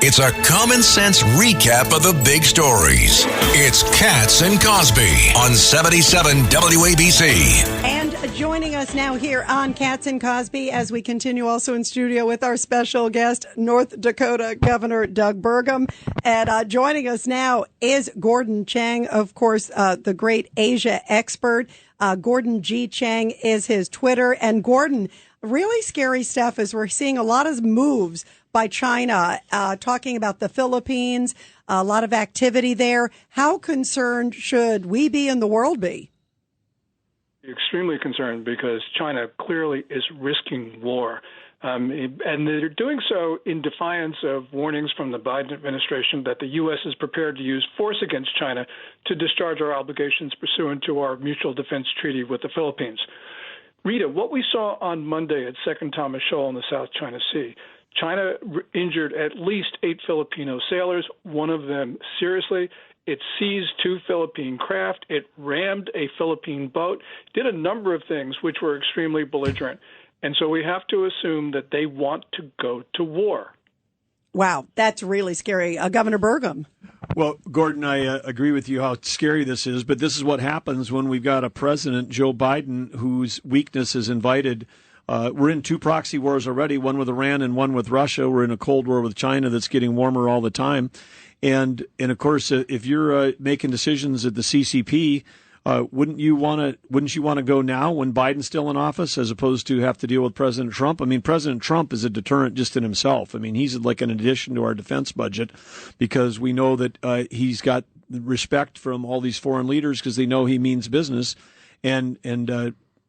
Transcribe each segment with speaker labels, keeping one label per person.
Speaker 1: It's a common sense recap of the big stories. It's Katz and Cosby on 77 WABC.
Speaker 2: And joining us now here on Katz and Cosby as we continue also in studio with our special guest, North Dakota Governor Doug Burgum. And joining us now is Gordon Chang, of course, the great Asia expert. Gordon G. Chang is his Twitter. And Gordon, really scary stuff as we're seeing a lot of moves by China, talking about the Philippines, a lot of activity there. How concerned should we be and the world be?
Speaker 3: Extremely concerned because China clearly is risking war. And they're doing so in defiance of warnings from the Biden administration that the U.S. is prepared to use force against China to discharge our obligations pursuant to our mutual defense treaty with the Philippines. Rita, what we saw on Monday at Second Thomas Shoal in the South China Sea, China injured at least 8 Filipino sailors, one of them seriously. It seized 2 Philippine craft. It rammed a Philippine boat, did a number of things which were extremely belligerent. And so we have to assume that they want to go to war.
Speaker 2: Wow, that's really scary. Governor Burgum.
Speaker 4: Well, Gordon, I agree with you how scary this is, but this is what happens when we've got a president, Joe Biden, whose weakness is invited. We're in 2 proxy wars already, one with Iran and one with Russia. We're in a Cold War with China that's getting warmer all the time. And of course, if you're making decisions at the CCP, wouldn't you want to go now when Biden's still in office as opposed to have to deal with President Trump? I mean, President Trump is a deterrent just in himself. I mean, he's like an addition to our defense budget because we know that he's got respect from all these foreign leaders because they know he means business. And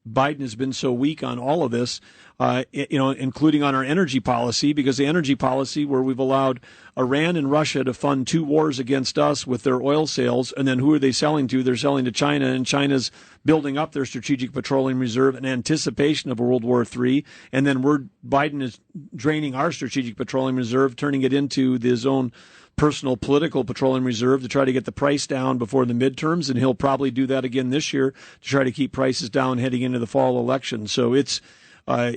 Speaker 4: Biden has been so weak on all of this, including on our energy policy, because the energy policy where we've allowed Iran and Russia to fund 2 wars against us with their oil sales, and then who are they selling to? They're selling to China, and China's building up their strategic petroleum reserve in anticipation of World War III, and then Biden is draining our strategic petroleum reserve, turning it into his own personal political petroleum reserve to try to get the price down before the midterms, and he'll probably do that again this year to try to keep prices down heading into the fall election. So it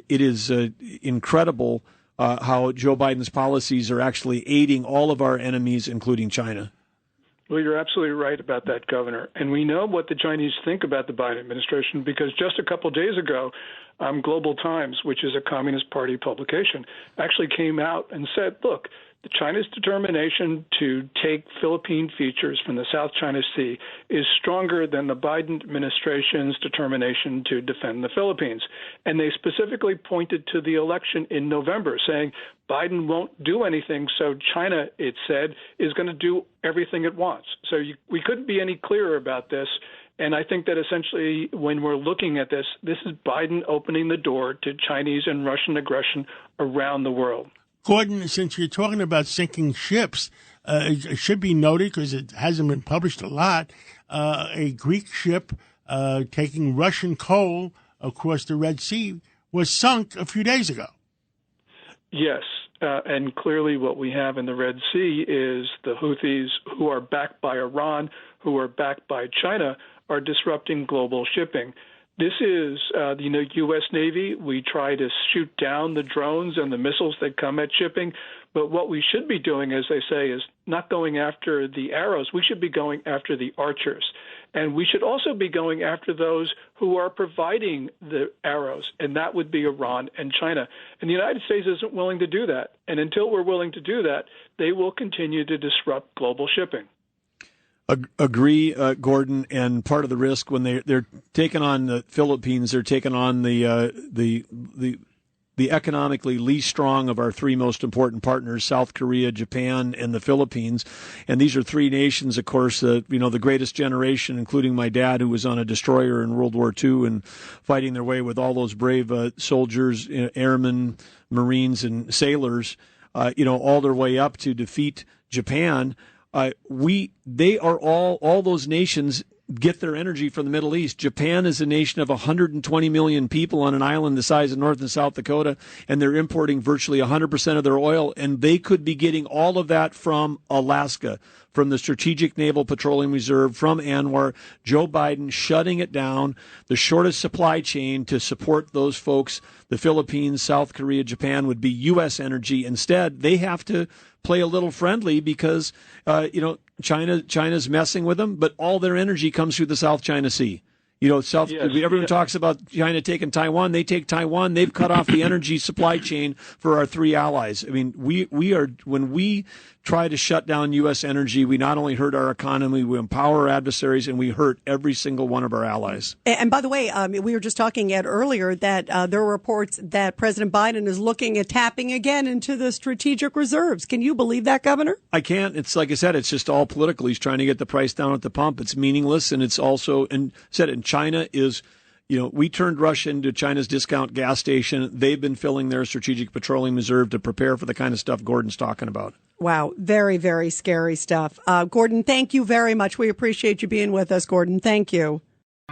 Speaker 4: is incredible how Joe Biden's policies are actually aiding all of our enemies, including China.
Speaker 3: Well, you're absolutely right about that, Governor. And we know what the Chinese think about the Biden administration because just a couple of days ago, Global Times, which is a Communist Party publication, actually came out and said, look, China's determination to take Philippine features from the South China Sea is stronger than the Biden administration's determination to defend the Philippines. And they specifically pointed to the election in November, saying Biden won't do anything, so China, it said, is going to do everything it wants. So we couldn't be any clearer about this. And I think that essentially when we're looking at this, this is Biden opening the door to Chinese and Russian aggression around the world.
Speaker 5: Gordon, since you're talking about sinking ships, it should be noted, because it hasn't been published a lot, a Greek ship taking Russian coal across the Red Sea was sunk a few days ago.
Speaker 3: Yes, and clearly what we have in the Red Sea is the Houthis, who are backed by Iran, who are backed by China, are disrupting global shipping. This is the U.S. Navy. We try to shoot down the drones and the missiles that come at shipping. But what we should be doing, as they say, is not going after the arrows. We should be going after the archers. And we should also be going after those who are providing the arrows, and that would be Iran and China. And the United States isn't willing to do that. And until we're willing to do that, they will continue to disrupt global shipping.
Speaker 4: Agree, Gordon. And part of the risk when they're taking on the Philippines, they're taking on the economically least strong of our 3 most important partners: South Korea, Japan, and the Philippines. And these are 3 nations, of course, the greatest generation, including my dad, who was on a destroyer in World War II and fighting their way with all those brave soldiers, airmen, Marines, and sailors, all their way up to defeat Japan. They are all those nations get their energy from the Middle East. Japan is a nation of 120 million people on an island the size of North and South Dakota, and they're importing virtually 100% of their oil, and they could be getting all of that from Alaska, from the Strategic Naval Petroleum Reserve, from ANWR. Joe Biden shutting it down, the shortest supply chain to support those folks. The Philippines, South Korea, Japan would be U.S. energy. Instead, they have to play a little friendly because, China's messing with them, but all their energy comes through the South China Sea. Everyone talks about China taking Taiwan. They take Taiwan. They've cut off the energy supply chain for our three allies. I mean, when we try to shut down U.S. energy, we not only hurt our economy, we empower our adversaries, and we hurt every single one of our allies.
Speaker 2: And by the way, we were just talking, Ed, earlier that there are reports that President Biden is looking at tapping again into the strategic reserves. Can you believe that, Governor?
Speaker 4: I can't. It's like I said, it's just all political. He's trying to get the price down at the pump. It's meaningless, and it's also, and China is, we turned Russia into China's discount gas station. They've been filling their strategic petroleum reserve to prepare for the kind of stuff Gordon's talking about.
Speaker 2: Wow. Very, very scary stuff. Gordon, thank you very much. We appreciate you being with us, Gordon. Thank you.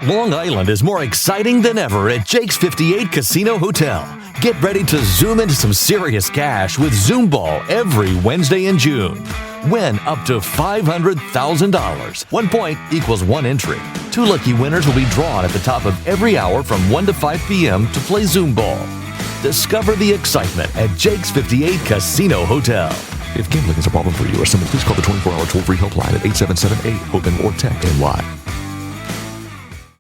Speaker 6: Long Island is more exciting than ever at Jake's 58 Casino Hotel. Get ready to zoom into some serious cash with Zoom Ball every Wednesday in June. Win up to $500,000. 1 point equals 1 entry. 2 lucky winners will be drawn at the top of every hour from 1 to 5 p.m. to play Zoom Ball. Discover the excitement at Jake's 58 Casino Hotel.
Speaker 7: If gambling is a problem for you or someone, please call the 24-hour toll-free helpline at 877-8-HOPE or text NY.